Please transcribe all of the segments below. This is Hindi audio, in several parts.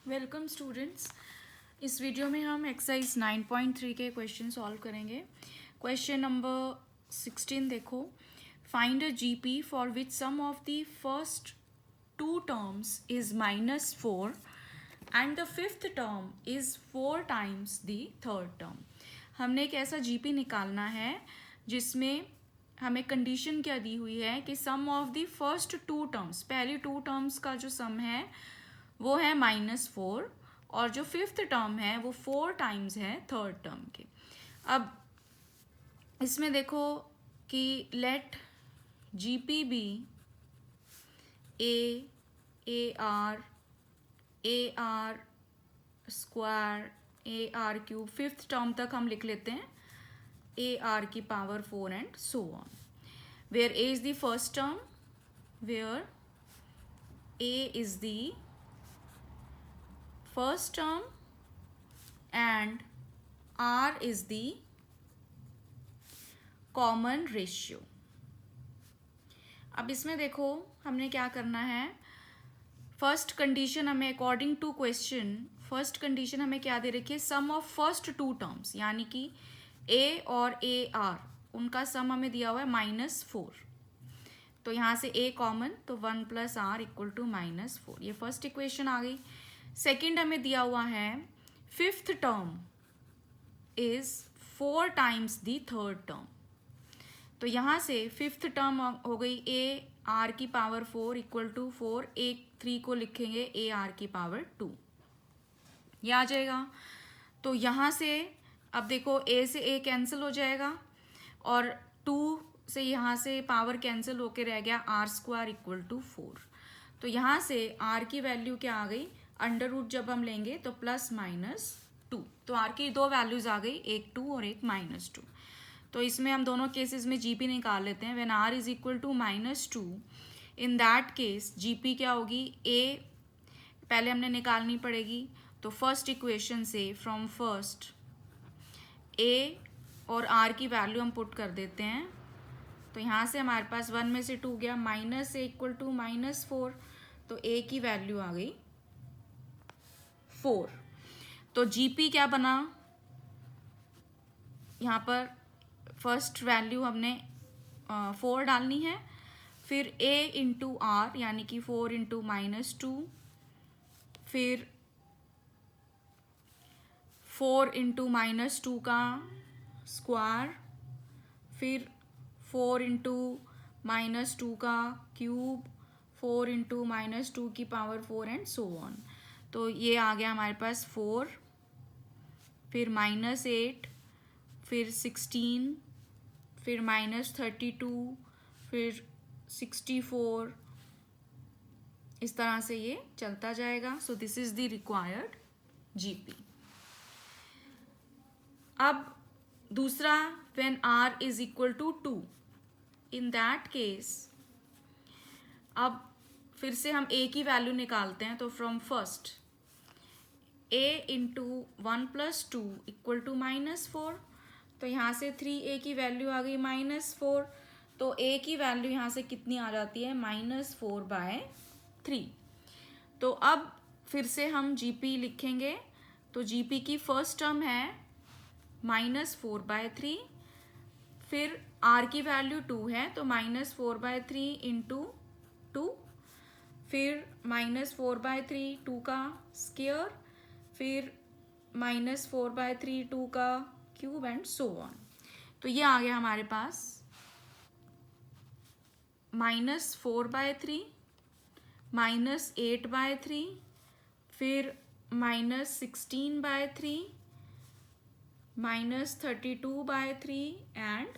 Welcome students. इस वीडियो में हम एक्सरसाइज 9.3 के क्वेश्चन सॉल्व करेंगे। क्वेश्चन नंबर 16 देखो। Find a GP for which sum of the first two terms is -4 and the fifth term is 4 times the third term. हमने एक ऐसा जीपी निकालना है जिसमें हमें कंडीशन क्या दी हुई है कि sum of the first two terms, पहली टू टर्म्स का जो सम है वो है -4 और जो फिफ्थ टर्म है वो 4 टाइम्स है थर्ड टर्म के। अब इसमें देखो कि let GP be a r square a r cube, fifth term तक हम लिख लेते हैं ए आर की power 4 and so on. Where a is the first term, where a is the first term and r is the common ratio। अब इसमें देखो हमने क्या करना है। फर्स्ट कंडीशन हमें according to question, first condition हमें क्या दे रखी है, sum of first two terms, यानी कि a और a r उनका सम हमें दिया हुआ है -4। तो यहाँ से a कॉमन, तो 1 + r = -4। ये फर्स्ट इक्वेशन आ गई। सेकेंड हमें दिया हुआ है fifth term is 4 times the third term. तो यहाँ से फिफ्थ टर्म हो गई ए आर की पावर 4 = 4, एक 3 को लिखेंगे ए आर की पावर 2, ये आ जाएगा। तो यहाँ से अब देखो ए से ए कैंसिल हो जाएगा और 2 से यहाँ से पावर कैंसिल होके रह गया r² = 4। तो यहाँ से r की वैल्यू क्या आ गई, अंडर रूट जब हम लेंगे तो +-2। तो r की दो वैल्यूज आ गई, एक 2 और एक -2। तो इसमें हम दोनों केसेस में जीपी निकाल लेते हैं। When r = -2, in that case GP क्या होगी, a पहले हमने निकालनी पड़ेगी। तो फर्स्ट इक्वेशन से फ्रॉम फर्स्ट a और r की वैल्यू हम पुट कर देते हैं। तो यहाँ से हमारे पास 1 में से 2 गया, -a = -4, तो a की वैल्यू आ गई 4। तो जीपी क्या बना, यहाँ पर फर्स्ट वैल्यू हमने 4 डालनी है, फिर a × r यानी कि 4 × -2, फिर 4 × -2 का स्क्वायर, फिर 4 × -2 का क्यूब, 4 × -2 की पावर 4 एंड सो ऑन। तो ये आ गया हमारे पास 4, फिर -8, फिर 16, फिर -32, फिर 64, इस तरह से ये चलता जाएगा। So this is the required GP. अब दूसरा, when r = 2, in that case अब फिर से हम a की वैल्यू निकालते हैं। तो फ्रॉम फर्स्ट a × 1 + 2 = -4, तो यहाँ से 3a की वैल्यू आ गई -4, तो a की वैल्यू यहाँ से कितनी आ जाती है, -4/3। तो अब फिर से हम जीपी लिखेंगे। तो जीपी की फर्स्ट टर्म है -4/3, फिर r की वैल्यू 2 है तो -4/3 × 2, फिर -4/3 2 का स्क्वायर, फिर -4/3 2 का क्यूब एंड सो ऑन। तो ये आ गया हमारे पास -4/3, -8/3, फिर -16/3, -32/3 एंड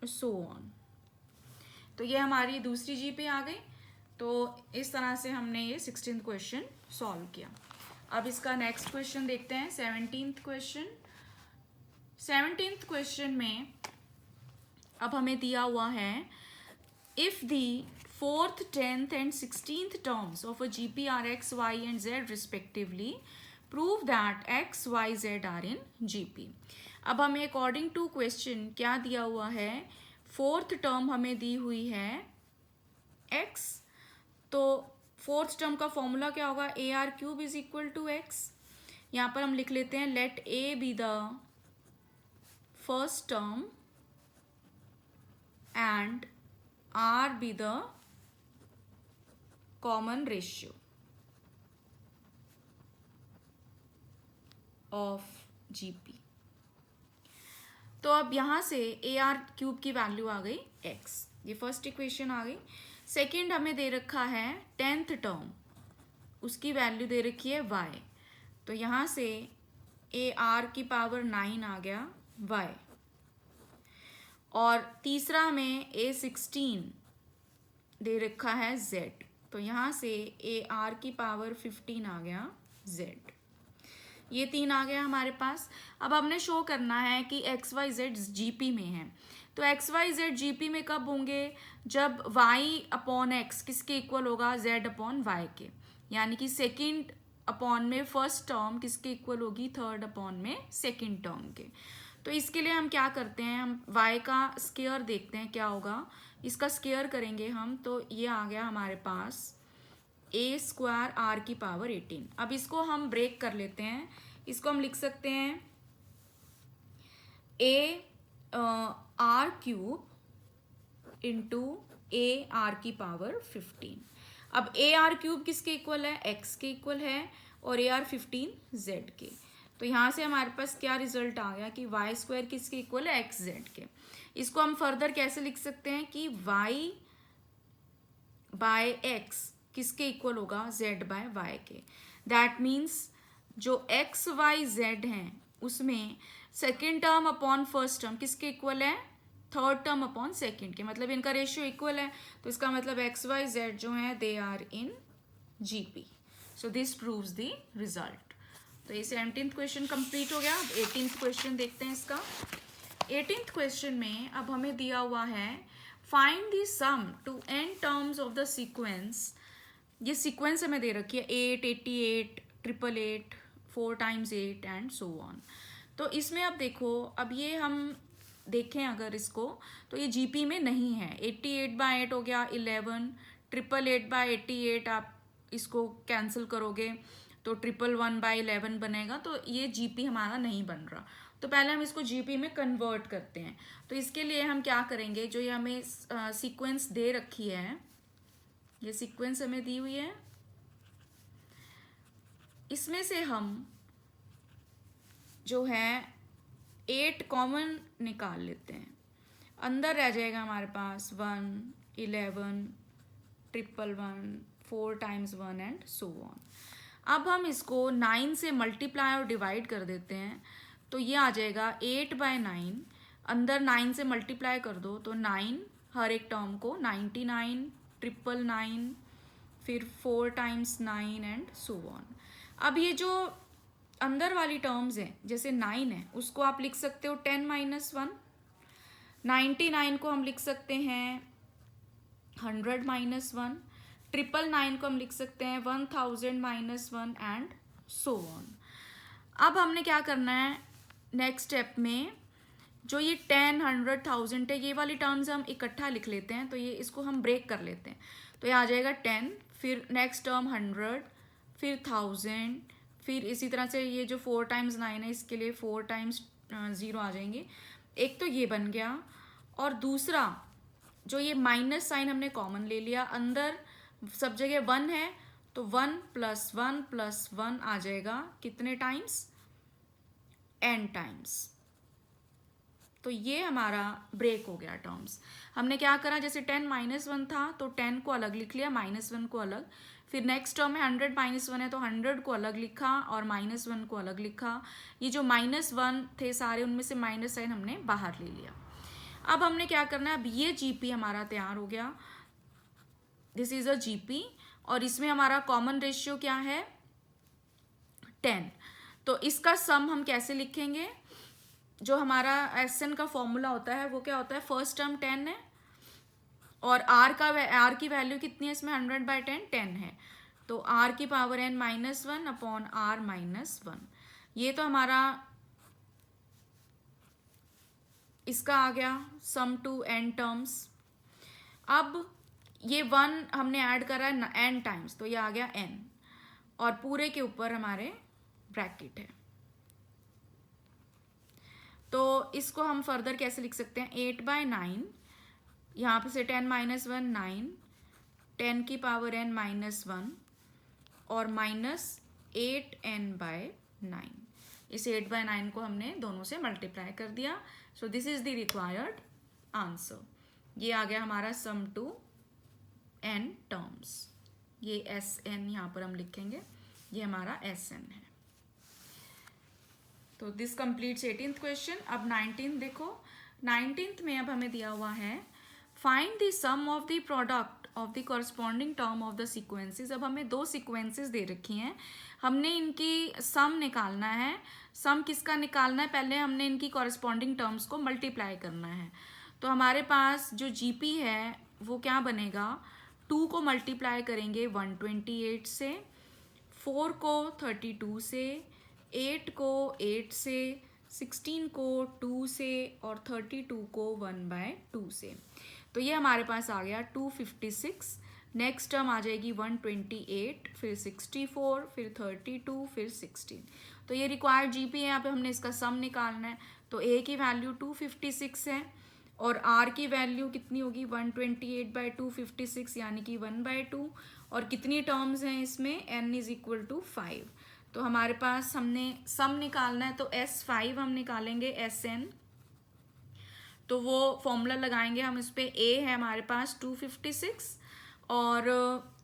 सो ऑन। तो ये हमारी दूसरी जीपी आ गई। तो इस तरह से हमने ये 16th क्वेश्चन सॉल्व किया। अब इसका नेक्स्ट क्वेश्चन देखते हैं, 17th क्वेश्चन। 17th क्वेश्चन में अब हमें दिया हुआ है, if the 4th, 10th and 16th terms of a GP are x, y and z respectively, prove that x, y, z are in GP. अब हमें अकॉर्डिंग टू क्वेश्चन क्या दिया हुआ है, फोर्थ टर्म हमें दी हुई है x, तो फोर्थ टर्म का फॉर्मूला क्या होगा, a r cube is equal to x. यहाँ पर हम लिख लेते हैं let a be the first term and r be the common ratio of GP. तो अब यहाँ से ए आर क्यूब की वैल्यू आ गई एक्स, ये फर्स्ट इक्वेशन आ गई। सेकंड हमें दे रखा है 10th टर्म, उसकी वैल्यू दे रखी है y, तो यहाँ से ए आर की पावर 9 आ गया y। और तीसरा हमें A16 दे रखा है z, तो यहाँ से ए आर की पावर 15 आ गया z। ये 3 आ गया हमारे पास। अब हमने शो करना है कि एक्स वाई जेड जीपी में है। तो एक्स वाई जेड जीपी में कब होंगे, जब y अपॉन एक्स किसके इक्वल होगा, z अपॉन वाई के, यानी कि सेकंड अपॉन में फर्स्ट टर्म किसके इक्वल होगी, थर्ड अपॉन में सेकंड टर्म के। तो इसके लिए हम क्या करते हैं, हम y का स्क्वायर देखते हैं क्या होगा, इसका स्क्वायर करेंगे हम, तो ये आ गया हमारे पास ए स्क्वायर आर की पावर 18। अब इसको हम ब्रेक कर लेते हैं, इसको हम लिख सकते हैं a r cube into A r की पावर 15। अब ए आर क्यूब किसके इक्वल है, एक्स के इक्वल है, और ए आर 15 जेड के। तो यहाँ से हमारे पास क्या रिजल्ट आ गया कि वाई स्क्वायर किसके इक्वल है, एक्स जेड के। इसको हम फर्दर कैसे लिख सकते हैं कि वाई बाय एक्स किसके इक्वल होगा, z बाय वाई के। दैट मीन्स जो x y z हैं उसमें second term upon first term किसके इक्वल है, थर्ड टर्म अपॉन सेकेंड के, मतलब इनका रेशियो इक्वल है। तो इसका मतलब x y z जो है they are in GP. So this proves the result. तो ये 17th क्वेश्चन कंप्लीट हो गया। अब 18th क्वेश्चन देखते हैं इसका। 18th क्वेश्चन में अब हमें दिया हुआ है find the sum to n terms of the sequence. ये सीक्वेंस हमें दे रखी है 8, 88, 888, 4 times 8 एंड सो ऑन। तो इसमें अब देखो, अब ये हम देखें अगर इसको, तो ये जीपी में नहीं है। 88/8 हो गया 11, 888/88 आप इसको कैंसिल करोगे तो 111/11 बनेगा, तो ये जीपी हमारा नहीं बन रहा। तो पहले हम इसको जीपी में कन्वर्ट करते हैं। तो इसके लिए हम क्या करेंगे, जो ये हमें सीक्वेंस दे रखी है, ये सीक्वेंस हमें दी हुई है, इसमें से हम जो है 8 कॉमन निकाल लेते हैं। अंदर रह जाएगा हमारे पास 1, 11, 111, 4 times 1 एंड सो ऑन। अब हम इसको 9 से मल्टीप्लाई और डिवाइड कर देते हैं, तो ये आ जाएगा 8/9। अंदर 9 से मल्टीप्लाई कर दो तो 9 हर एक टर्म को, 99, 999, फिर 4 times 9 एंड सो ऑन। अब ये जो अंदर वाली टर्म्स हैं, जैसे 9 है उसको आप लिख सकते हो 10 - 1, 99 को हम लिख सकते हैं 100 - 1, 999 को हम लिख सकते हैं 1000 - 1 एंड सो ऑन। अब हमने क्या करना है, नेक्स्ट स्टेप में जो ये 10, 100, 1000 है, ये वाली टर्म्स हम इकट्ठा लिख लेते हैं। तो ये इसको हम ब्रेक कर लेते हैं, तो ये आ जाएगा 10, फिर नेक्स्ट टर्म 100, फिर 1000, फिर इसी तरह से ये जो 4 times 9 है इसके लिए 4 times 0 आ जाएंगे। एक तो ये बन गया, और दूसरा जो ये माइनस साइन हमने कॉमन ले लिया, अंदर सब जगह 1 है तो 1 + 1 + 1 आ जाएगा कितने टाइम्स, n टाइम्स। तो ये हमारा ब्रेक हो गया टर्म्स। हमने क्या करा, जैसे 10 - 1 था तो 10 को अलग लिख लिया, -1 को अलग, फिर नेक्स्ट टर्म में 100 - 1 है तो 100 को अलग लिखा और -1 को अलग लिखा। ये जो -1 थे सारे, उनमें से माइनस साइन हमने बाहर ले लिया। अब हमने क्या करना है, अब ये जीपी हमारा तैयार हो गया, दिस इज अ जीपी, और इसमें हमारा कॉमन रेशियो क्या है 10। तो इसका सम हम कैसे लिखेंगे, जो हमारा एसएन का फॉर्मूला होता है वो क्या होता है, फर्स्ट टर्म 10 है और आर की वैल्यू कितनी है इसमें, 100/10 10 है, तो आर की पावर n -1 अपॉन r -1। ये तो हमारा इसका आ गया सम टू n टर्म्स। अब ये 1 हमने ऐड करा है n टाइम्स, तो ये आ गया n, और पूरे के ऊपर हमारे ब्रैकेट है। तो इसको हम फर्दर कैसे लिख सकते हैं, 8/9, यहाँ पे से 10 - 1 9, 10 की पावर n -1 और -8n/9। इस 8/9 को हमने दोनों से मल्टीप्लाई कर दिया। So this is the required answer. ये आ गया हमारा सम टू n टर्म्स। ये Sn यहाँ पर हम लिखेंगे, ये हमारा Sn है। तो दिस कंप्लीट्स 18th क्वेश्चन। अब 19th देखो। 19th में अब हमें दिया हुआ है find the sum of the product of the corresponding term of the sequences. अब हमें 2 सीक्वेंसेस दे रखी हैं, हमने इनकी सम निकालना है। सम किसका निकालना है, पहले हमने इनकी कॉरस्पॉन्डिंग टर्म्स को मल्टीप्लाई करना है। तो हमारे पास जो जीपी है वो क्या बनेगा, 2 को मल्टीप्लाई करेंगे 128 से, 4 को 32 से, 8 को 8 से, 16 को 2 से और 32 को 1/2 से। तो ये हमारे पास आ गया 256। नेक्स्ट टर्म आ जाएगी 128, फिर 64, फिर 32, फिर 16। तो ये रिक्वायर्ड जीपी है, यहाँ पे हमने इसका सम निकालना है। तो ए की वैल्यू 256 है और आर की वैल्यू कितनी होगी, 128/256 यानी कि 1/2। और कितनी टर्म्स हैं इसमें, n = 5। तो हमारे पास हमने सम निकालना है, तो S5 हम निकालेंगे Sn। तो वो फॉर्मूला लगाएंगे हम, इस पे a है हमारे पास 256 और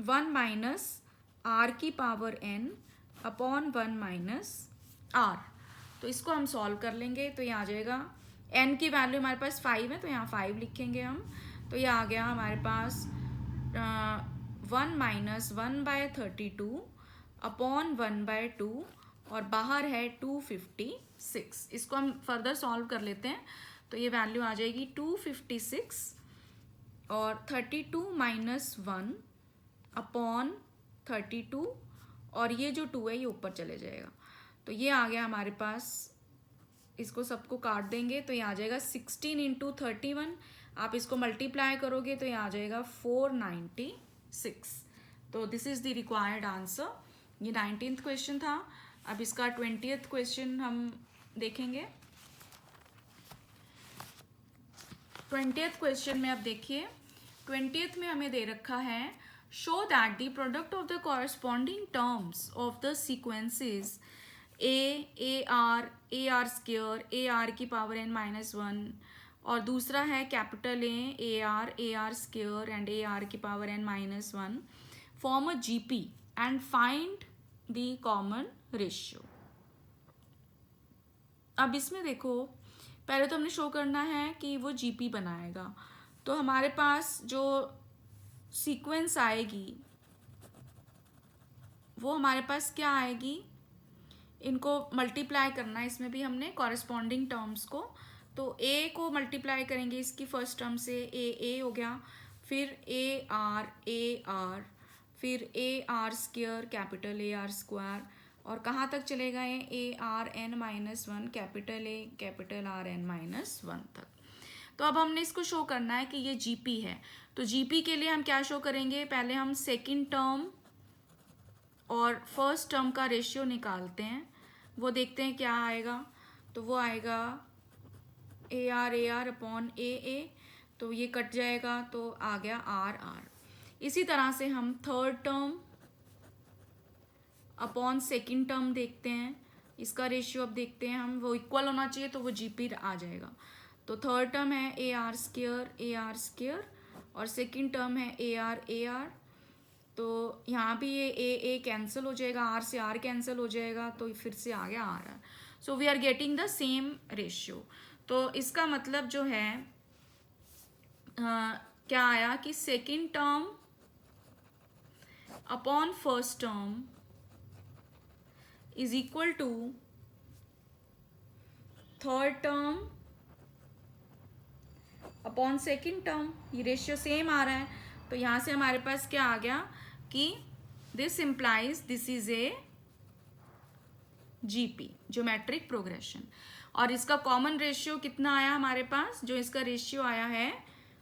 1 - r की पावर n अपॉन 1 - r। तो इसको हम सॉल्व कर लेंगे, तो ये आ जाएगा n की वैल्यू हमारे पास 5 है, तो यहाँ 5 लिखेंगे हम। तो ये आ गया हमारे पास 1 - 1/32 अपॉन 1/2 और बाहर है 256। इसको हम फर्दर सॉल्व कर लेते हैं। तो ये वैल्यू आ जाएगी 256 और 32 - 1 अपॉन 32 और ये जो 2 है ये ऊपर चले जाएगा। तो ये आ गया हमारे पास, इसको सबको काट देंगे तो ये आ जाएगा 16 × 31। आप इसको मल्टीप्लाई करोगे तो ये आ जाएगा 496। तो this is the required answer. ये 19th क्वेश्चन था। अब इसका 20th क्वेश्चन हम देखेंगे। 20th क्वेश्चन में अब देखिए, 20th में हमें दे रखा है show that the product of the corresponding terms of the sequences AR square AR की पावर n -1 और दूसरा है capital AR square and AR की power n -1 form a GP and find the common ratio. अब इसमें देखो, पहले तो हमने शो करना है कि वो GP बनाएगा। तो हमारे पास जो सीक्वेंस आएगी वो हमारे पास क्या आएगी, इनको मल्टीप्लाई करना है। इसमें भी हमने कॉरस्पॉन्डिंग टर्म्स को, तो A को मल्टीप्लाई करेंगे इसकी फर्स्ट टर्म से, A हो गया, फिर AR, फिर AR square capital AR square और कहाँ तक चलेगा ये ARn -1 capital A capital Rn -1 तक। तो अब हमने इसको शो करना है कि ये GP है। तो GP के लिए हम क्या शो करेंगे, पहले हम सेकंड टर्म और फर्स्ट टर्म का रेशियो निकालते हैं, वो देखते हैं क्या आएगा। तो वो आएगा AR अपॉन AA, तो ये कट जाएगा तो आ गया RR। इसी तरह से हम third term upon second term देखते हैं, इसका रेशियो अब देखते हैं हम, वो इक्वल होना चाहिए तो वो GP आ जाएगा। तो थर्ड टर्म है AR स्क्वायर और सेकंड टर्म है AR। तो यहाँ भी ये A कैंसिल हो जाएगा, R से R कैंसिल हो जाएगा, तो फिर से आ गया RR। So we are getting the same ratio. तो इसका मतलब जो है क्या आया कि second term upon first term is equal to third term upon second term. ये रेशियो सेम आ रहा है, तो यहाँ से हमारे पास क्या आ गया कि this implies this is a GP, geometric progression. और इसका कॉमन रेशियो कितना आया हमारे पास, जो इसका रेशियो आया है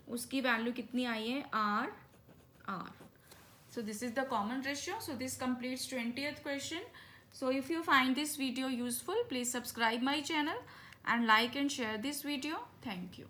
उसकी वैल्यू कितनी आई है, R R. So this is the common ratio. So this completes 20th question. So if you find this video useful, please subscribe my channel and like and share this video. Thank you.